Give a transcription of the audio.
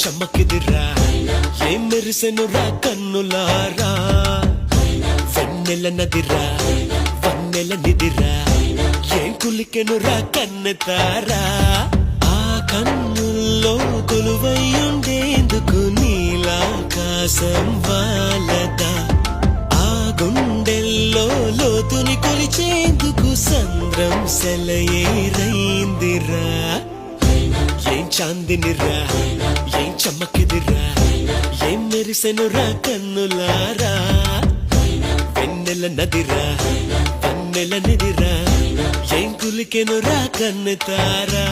చమ్మకిదిరా ఏం మెరిసెనురా కన్నులారా వెన్నెల నదిరా వన్నెల నిదిరా ఏం కులికెనురా కన్నెతారా ఆ కన్నుల్లో కొలువయ్యుండేందుకు నీలాకాశం వాలదా ఆ గుండెల్లో లోతుని కొలిచేందుకు సంద్రం సెలయేరైందిరా ఏం చాందినిరా ఏం చమ్మకిదిరా ఏం మెరిసెనురా కన్నులారా వెన్నెల నదిరా వన్నెల నిదిరా ఏం కులికెనురా కన్నెతారా